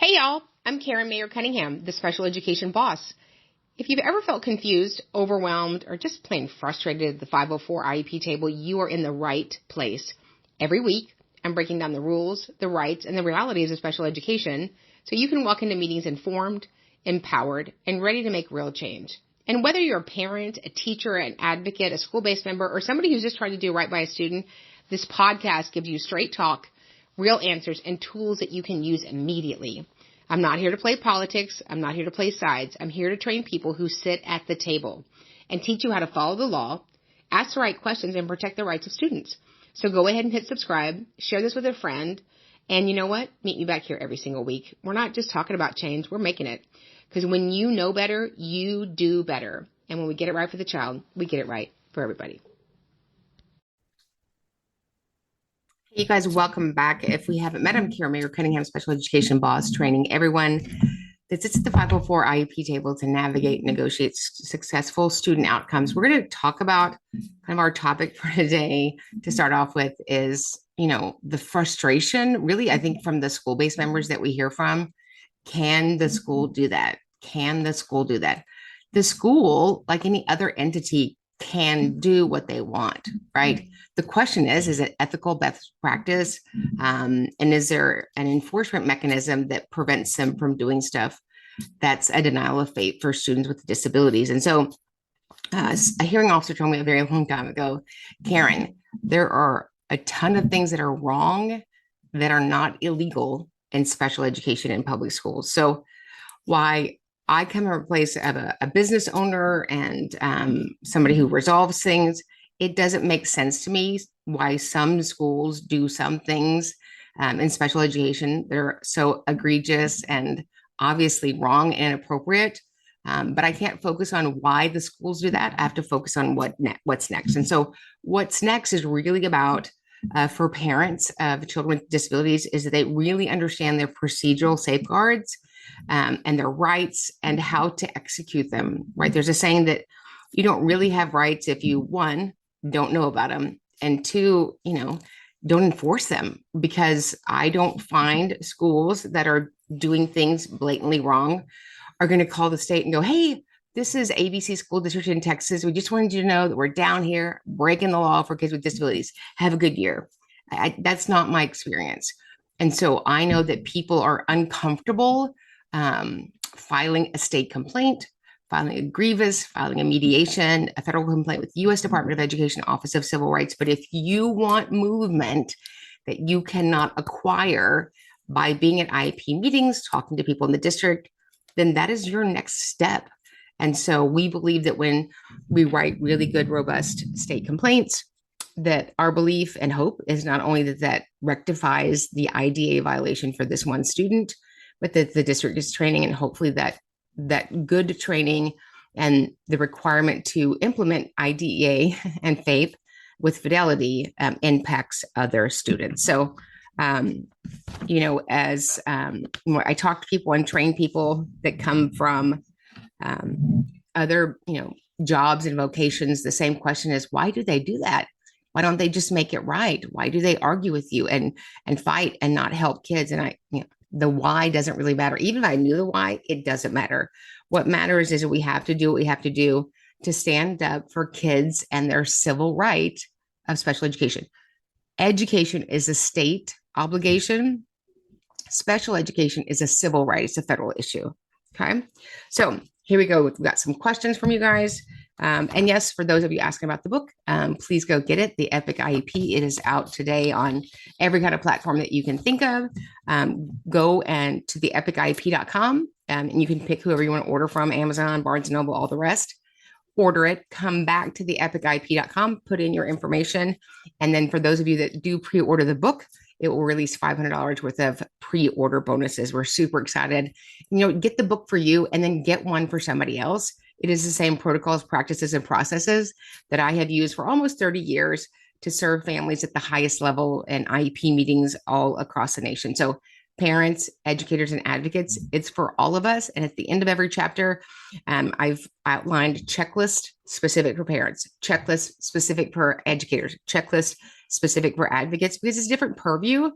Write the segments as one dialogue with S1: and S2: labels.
S1: Hey y'all, I'm Karen Mayer Cunningham, the special education boss. If you've ever felt confused, overwhelmed, or just plain frustrated at the 504 IEP table, you are in the right place. Every week, I'm breaking down the rules, the rights, and the realities of special education so you can walk into meetings informed, empowered, and ready to make real change. And whether you're a parent, a teacher, an advocate, a school-based member, or somebody who's just trying to do right by a student, this podcast gives you straight talk, real answers, and tools that you can use immediately. I'm not here to play politics. I'm not here to play sides. I'm here to train people who sit at the table and teach you how to follow the law, ask the right questions, and protect the rights of students. So go ahead and hit subscribe, share this with a friend, and you know what? Meet me back here every single week. We're not just talking about change. We're making it. Because when you know better, you do better. And when we get it right for the child, we get it right for everybody. Hey, you guys, welcome back. If we haven't met, I'm Mayer Cunningham, special education boss, training everyone that sits at the 504 IEP table to navigate and negotiate successful student outcomes. We're going to talk about kind of our topic for today to start off with is, the frustration, really, I think, from the school-based members that we hear from. Can the school do that? Can the school do that? The school, like any other entity, can do what they want, right? The question is it ethical best practice? And is there an enforcement mechanism that prevents them from doing stuff that's a denial of FAPE for students with disabilities? And so a hearing officer told me a very long time ago, Karen, there are a ton of things that are wrong that are not illegal in special education in public schools. So why I come from a place of a business owner and somebody who resolves things, it doesn't make sense to me why some schools do some things in special education that are so egregious and obviously wrong and inappropriate. But I can't focus on why the schools do that. I have to focus on what's next. And so what's next is really about for parents of children with disabilities is that they really understand their procedural safeguards and their rights and how to execute them, right? There's a saying that you don't really have rights if you, one, don't know about them, and two, don't enforce them, because I don't find schools that are doing things blatantly wrong are going to call the state and go, hey, this is ABC School District in Texas. We just wanted you to know that we're down here breaking the law for kids with disabilities. Have a good year. That's not my experience. And so I know that people are uncomfortable filing a state complaint, filing a grievance, filing a mediation, a federal complaint with the U.S. Department of Education, Office of Civil Rights. But if you want movement that you cannot acquire by being at IEP meetings, talking to people in the district, then that is your next step. And so we believe that when we write really good, robust state complaints, that our belief and hope is not only that rectifies the IDEA violation for this one student, but that the district is training, and hopefully that good training and the requirement to implement IDEA and FAPE with fidelity impacts other students. So, as I talk to people and train people that come from other, jobs and vocations, the same question is, why do they do that? Why don't they just make it right? Why do they argue with you and fight and not help kids? And the why doesn't really matter. Even if I knew the why, it doesn't matter. What matters is that we have to do what we have to do to stand up for kids and their civil right of special education. Education is a state obligation. Special education is a civil right. It's a federal issue. Okay. So here we go. We've got some questions from you guys. And yes, for those of you asking about the book, please go get it. The Epic IEP. It is out today on every kind of platform that you can think of. Go and to the epic-iep.com and you can pick whoever you want to order from, Amazon, Barnes & Noble, all the rest. Order it, come back to the epic-iep.com, put in your information. And then for those of you that do pre-order the book, it will release $500 worth of pre-order bonuses. We're super excited. Get the book for you and then get one for somebody else. It is the same protocols, practices, and processes that I have used for almost 30 years to serve families at the highest level in IEP meetings all across the nation. So parents, educators, and advocates, it's for all of us. And at the end of every chapter, I've outlined checklist specific for parents, checklist specific for educators, checklist specific for advocates, because it's different purview.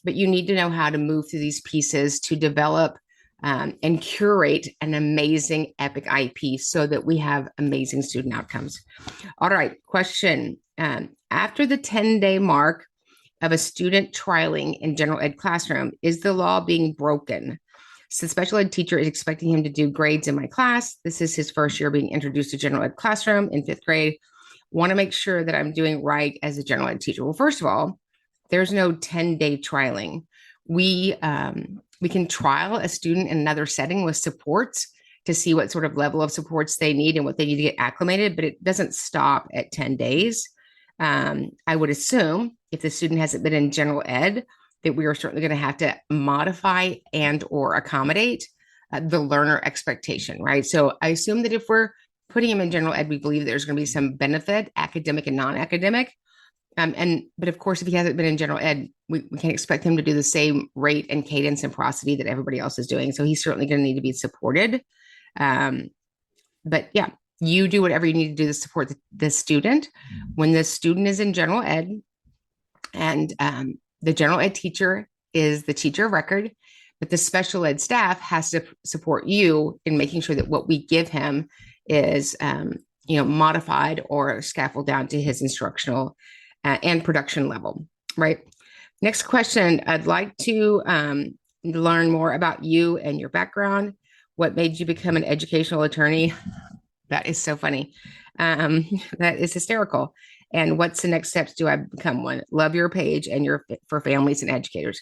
S1: but you need to know how to move through these pieces to develop and curate an amazing Epic IEP so that we have amazing student outcomes. All right, question. After the 10-day mark of a student trialing in general ed classroom, is the law being broken? So the special ed teacher is expecting him to do grades in my class. This is his first year being introduced to general ed classroom in 5th grade. Want to make sure that I'm doing right as a general ed teacher. Well, first of all, there's no 10-day trialing. We can trial a student in another setting with supports to see what sort of level of supports they need and what they need to get acclimated, but it doesn't stop at 10 days. I would assume if the student hasn't been in general ed, that we are certainly going to have to modify and or accommodate the learner expectation, right? So I assume that if we're putting him in general ed, we believe there's going to be some benefit, academic and non-academic. But of course, if he hasn't been in general ed, we can't expect him to do the same rate and cadence and prosody that everybody else is doing. So he's certainly going to need to be supported. But yeah, you do whatever you need to do to support the student. When the student is in general ed and the general ed teacher is the teacher of record, but the special ed staff has to support you in making sure that what we give him is, modified or scaffold down to his instructional and production level, right? Next question. I'd like to learn more about you and your background. What made you become an educational attorney? That is so funny. That is hysterical. And what's the next steps? Do I become one? Love your page and your for families and educators.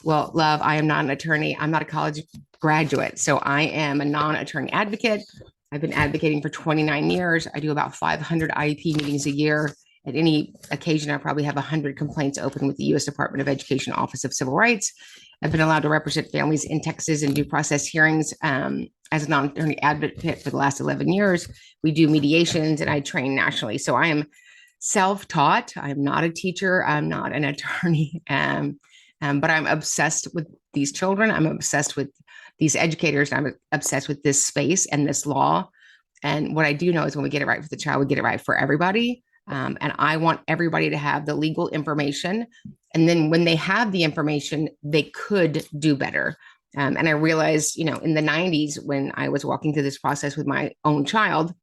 S1: Well, love, I am not an attorney. I'm not a college graduate. So I am a non-attorney advocate. I've been advocating for 29 years. I do about 500 IEP meetings a year. At any occasion, I probably have 100 complaints open with the U.S. Department of Education Office of Civil Rights. I've been allowed to represent families in Texas in due process hearings as a non-attorney advocate for the last 11 years. We do mediations and I train nationally. So I am self-taught. I'm not a teacher. I'm not an attorney. But I'm obsessed with these children. I'm obsessed with these educators. I'm obsessed with this space and this law. And what I do know is when we get it right for the child, we get it right for everybody. And I want everybody to have the legal information. And then when they have the information, they could do better. And I realized, in the 90s, when I was walking through this process with my own child,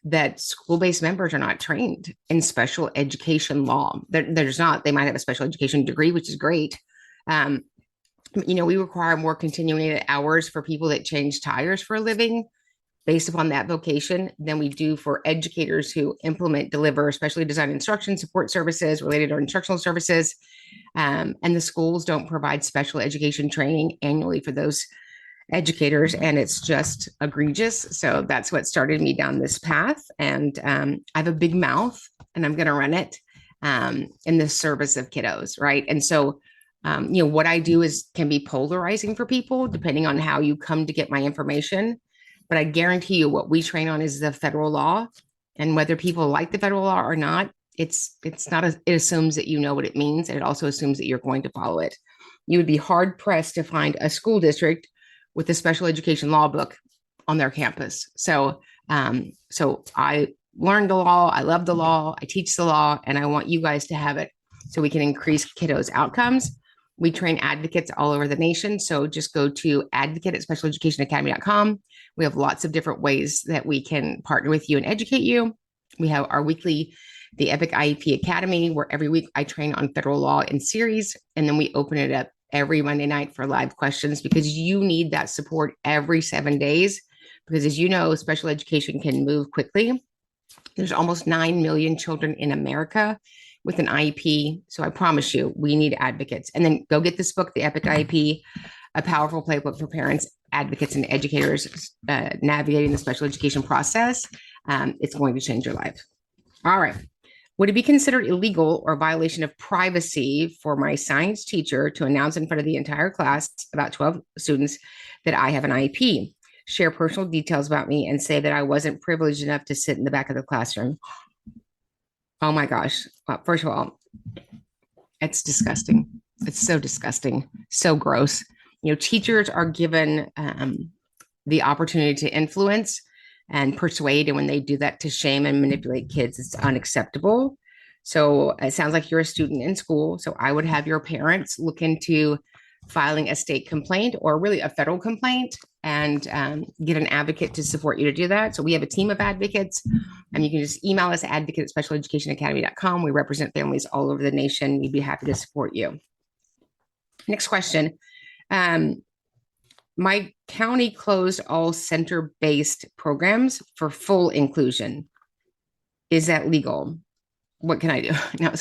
S1: that school-based members are not trained in special education law. There's not. They might have a special education degree, which is great. We require more continuing hours for people that change tires for a living based upon that vocation than we do for educators who implement, deliver specially designed instruction support services related to instructional services. And the schools don't provide special education training annually for those educators, and it's just egregious. So that's what started me down this path. And I have a big mouth and I'm going to run it in the service of kiddos, right? And so what I do can be polarizing for people depending on how you come to get my information. But I guarantee you what we train on is the federal law, and whether people like the federal law or not, it assumes that you know what it means. And it also assumes that you're going to follow it. You would be hard pressed to find a school district with a special education law book on their campus. So I learned the law. I love the law. I teach the law, and I want you guys to have it so we can increase kiddos' outcomes. We train advocates all over the nation. So just go to advocate@specialeducationacademy.com. We have lots of different ways that we can partner with you and educate you. We have our weekly, the Epic IEP Academy, where every week I train on federal law in series, and then we open it up every Monday night for live questions because you need that support every 7 days. Because as you know, special education can move quickly. There's almost 9 million children in America with an IEP. So I promise you, we need advocates. And then go get this book, The Epic IEP, a powerful playbook for parents, advocates, and educators navigating the special education process. It's going to change your life. All right. Would it be considered illegal or violation of privacy for my science teacher to announce in front of the entire class, about 12 students, that I have an IEP, share personal details about me, and say that I wasn't privileged enough to sit in the back of the classroom? Oh my gosh. Well, first of all, it's disgusting. It's so disgusting, so gross. Teachers are given the opportunity to influence and persuade. And when they do that, to shame and manipulate kids, it's unacceptable. So it sounds like you're a student in school. So I would have your parents look into filing a state complaint or really a federal complaint and get an advocate to support you to do that. So we have a team of advocates, and you can just email us at advocate@specialeducationacademy.com. We represent families all over the nation. We'd be happy to support you. Next question. My county closed all center-based programs for full inclusion. Is that legal? What can I do? No,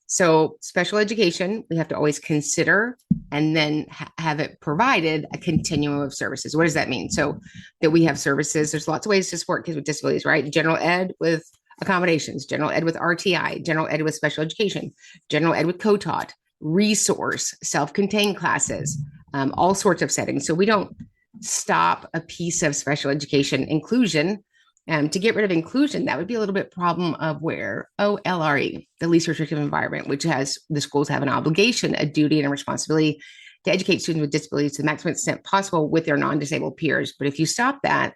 S1: so special education, we have to always consider and then have it provided a continuum of services. What does that mean? So that we have services, there's lots of ways to support kids with disabilities, right? General ed with accommodations, general ed with RTI, general ed with special education, general ed with co-taught, resource, self-contained classes, all sorts of settings. So we don't stop a piece of special education inclusion. To get rid of inclusion, that would be a little bit problem of where LRE, the least restrictive environment, which has the schools have an obligation, a duty, and a responsibility to educate students with disabilities to the maximum extent possible with their non-disabled peers. But if you stop that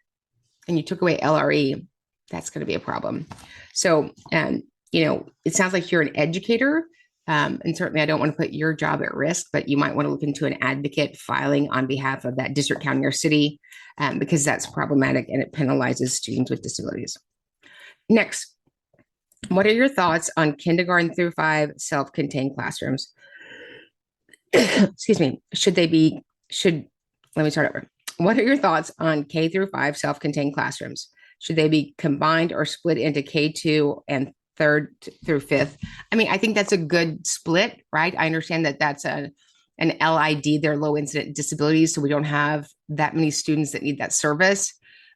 S1: and you took away LRE, that's going to be a problem. So, it sounds like you're an educator. And certainly I don't want to put your job at risk, but you might want to look into an advocate filing on behalf of that district, county, or city, because that's problematic and it penalizes students with disabilities. Next, what are your thoughts on kindergarten through 5 self-contained classrooms? Excuse me. Let me start over. What are your thoughts on K through 5 self-contained classrooms? Should they be combined or split into K2 and 3rd through 5th? I mean, I think that's a good split, right? I understand that that's an LID, they're low incident disabilities, so we don't have that many students that need that service.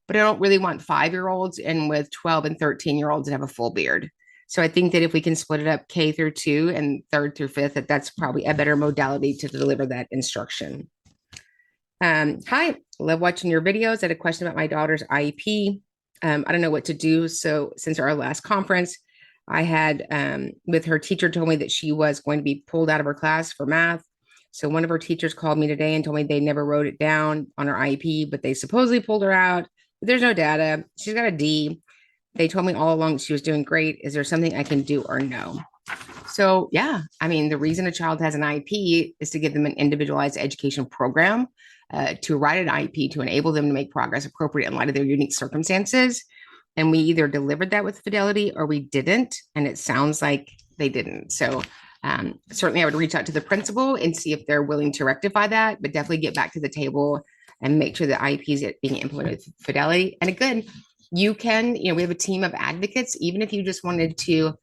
S1: But I don't really want 5-year-olds and with 12 and 13-year-olds that have a full beard. So I think that if we can split it up K through 2 and 3rd through 5th, that's probably a better modality to deliver that instruction. Hi, love watching your videos. I had a question about my daughter's IEP. I don't know what to do. So since our last conference, I had with her teacher told me that she was going to be pulled out of her class for math. So one of her teachers called me today and told me they never wrote it down on her IEP, but they supposedly pulled her out. But there's no data. She's got a D. They told me all along she was doing great. Is there something I can do or no? So yeah, I mean, the reason a child has an IEP is to give them an individualized education program, to write an IEP to enable them to make progress appropriate in light of their unique circumstances. And we either delivered that with fidelity or we didn't. And it sounds like they didn't. So certainly I would reach out to the principal and see if they're willing to rectify that, but definitely get back to the table and make sure the IEP is being implemented with fidelity. And again, you can, we have a team of advocates, even if you just wanted to,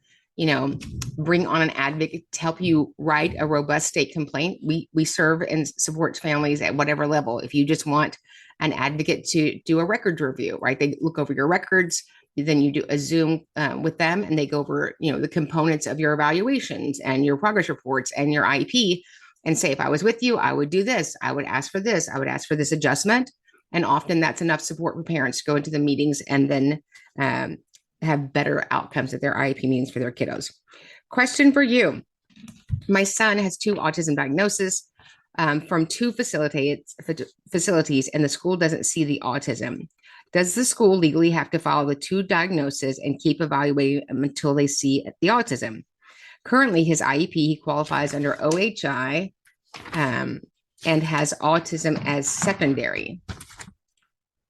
S1: bring on an advocate to help you write a robust state complaint. We serve and support families at whatever level. If you just want an advocate to do a records review, right? They look over your records, then you do a Zoom with them and they go over, the components of your evaluations and your progress reports and your IEP and say, if I was with you, I would do this. I would ask for this. I would ask for this adjustment. And often that's enough support for parents to go into the meetings and then have better outcomes at their IEP meetings for their kiddos. Question for you. My son has 2 autism diagnoses from 2 facilities, and the school doesn't see the autism. Does the school legally have to follow the 2 diagnoses and keep evaluating them until they see the autism? Currently, his IEP, he qualifies under OHI and has autism as secondary.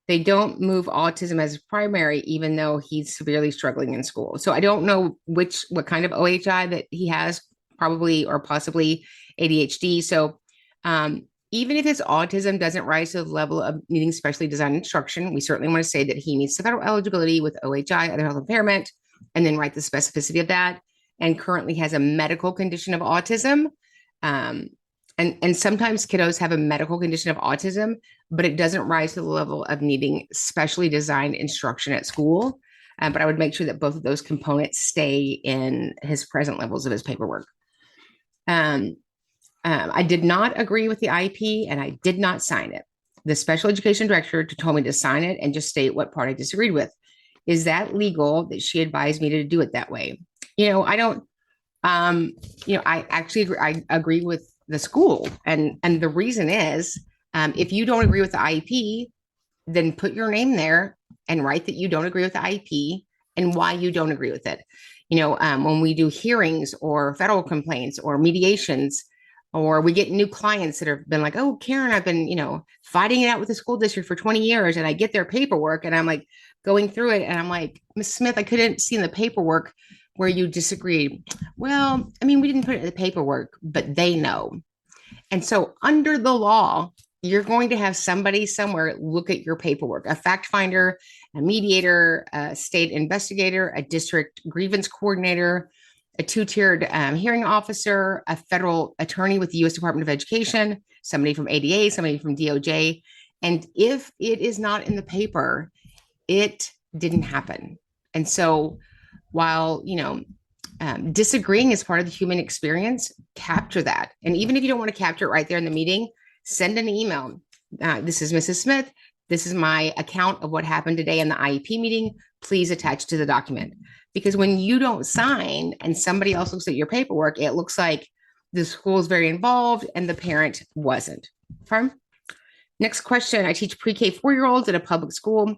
S1: They don't move autism as primary, even though he's severely struggling in school. So I don't know what kind of OHI that he has, probably or possibly ADHD. So even if his autism doesn't rise to the level of needing specially designed instruction, we certainly want to say that he meets the federal eligibility with OHI, other health impairment, and then write the specificity of that, and currently has a medical condition of autism. And sometimes kiddos have a medical condition of autism, but it doesn't rise to the level of needing specially designed instruction at school. But I would make sure that both of those components stay in his present levels of his paperwork. I did not agree with the IEP and I did not sign it. The special education director told me to sign it and just state what part I disagreed with. Is that legal that she advised me to do it that way? I don't, I actually agree, I agree with the school. And the reason is, if you don't agree with the IEP, then put your name there and write that you don't agree with the IEP and why you don't agree with it. When we do hearings or federal complaints or mediations, or we get new clients that have been like, oh, Karen, I've been, fighting it out with the school district for 20 years. And I get their paperwork and I'm like going through it. And I'm like, Miss Smith, I couldn't see in the paperwork where you disagreed. Well, I mean, we didn't put it in the paperwork, but they know. And so under the law, you're going to have somebody somewhere look at your paperwork, a fact finder, a mediator, a state investigator, a district grievance coordinator, a two-tiered hearing officer, a federal attorney with the U.S. Department of Education, somebody from ADA, somebody from DOJ. And if it is not in the paper, it didn't happen. And so while, disagreeing is part of the human experience, capture that. And even if you don't want to capture it right there in the meeting, send an email. This is Mrs. Smith. This is my account of what happened today in the IEP meeting. Please attach to the document. Because when you don't sign and somebody else looks at your paperwork, it looks like the school is very involved and the parent wasn't. Okay? Next question. I teach pre-K 4-year-olds at a public school.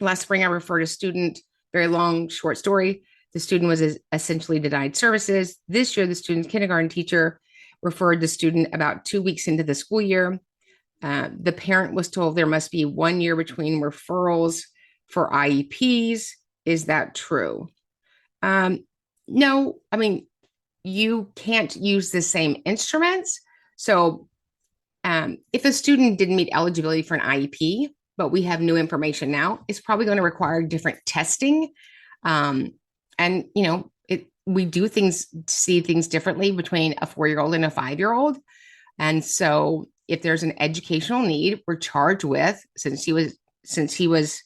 S1: Last spring, I referred a student, very long, short story. The student was essentially denied services. This year, the student's kindergarten teacher referred the student about 2 weeks into the school year. The parent was told there must be 1 year between referrals for IEPs. Is that true? No, I mean, you can't use the same instruments. So if a student didn't meet eligibility for an IEP, but we have new information now, it's probably going to require different testing. We do see things differently between a 4-year-old and a 5-year-old. And so if there's an educational need, we're charged with, since he was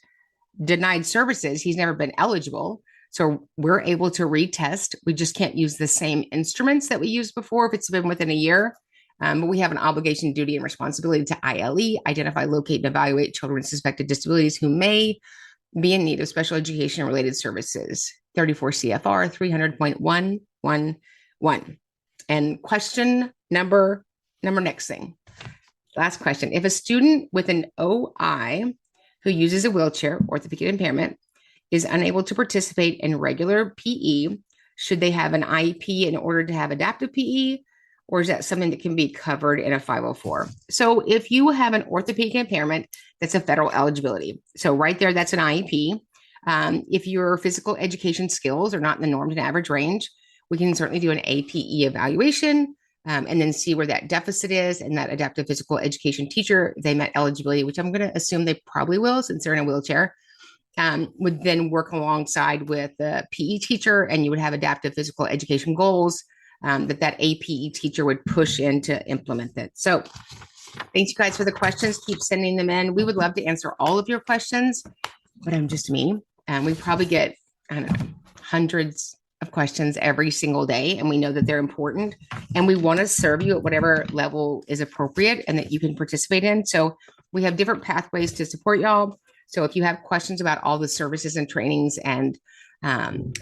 S1: denied services, he's never been eligible. So we're able to retest. We just can't use the same instruments that we used before if it's been within a year. But we have an obligation, duty, and responsibility to ILE, identify, locate, and evaluate children with suspected disabilities who may be in need of special education related services. 34 CFR 300.111. And question number next thing. Last question. If a student with an OI who uses a wheelchair, orthopedic impairment, is unable to participate in regular PE, should they have an IEP in order to have adaptive PE? Or is that something that can be covered in a 504? So if you have an orthopedic impairment, that's a federal eligibility. So right there, that's an IEP. If your physical education skills are not in the norms and average range, we can certainly do an APE evaluation and then see where that deficit is. And that adaptive physical education teacher, they met eligibility, which I'm going to assume they probably will since they're in a wheelchair, would then work alongside with the PE teacher, and you would have adaptive physical education goals that APE teacher would push in to implement it. So thanks you guys for the questions. Keep sending them in. We would love to answer all of your questions, but I'm just me. And we probably get, hundreds of questions every single day. And we know that they're important and we want to serve you at whatever level is appropriate and that you can participate in. So we have different pathways to support y'all. So if you have questions about all the services and trainings and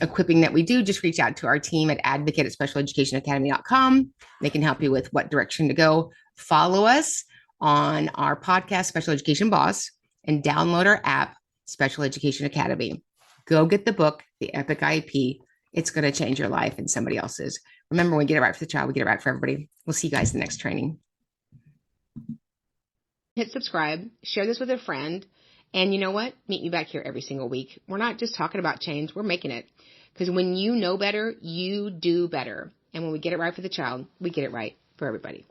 S1: equipping that we do, just reach out to our team at advocate@specialeducationacademy.com. They can help you with what direction to go. Follow us on our podcast, Special Education Boss, and download our app, Special Education Academy. Go get the book, the Epic IEP. It's going to change your life and somebody else's. Remember, when we get it right for the child, we get it right for everybody. We'll see you guys in the next training. Hit subscribe, share this with a friend. And you know what? Meet me back here every single week. We're not just talking about change, we're making it. Because when you know better, you do better. And when we get it right for the child, we get it right for everybody.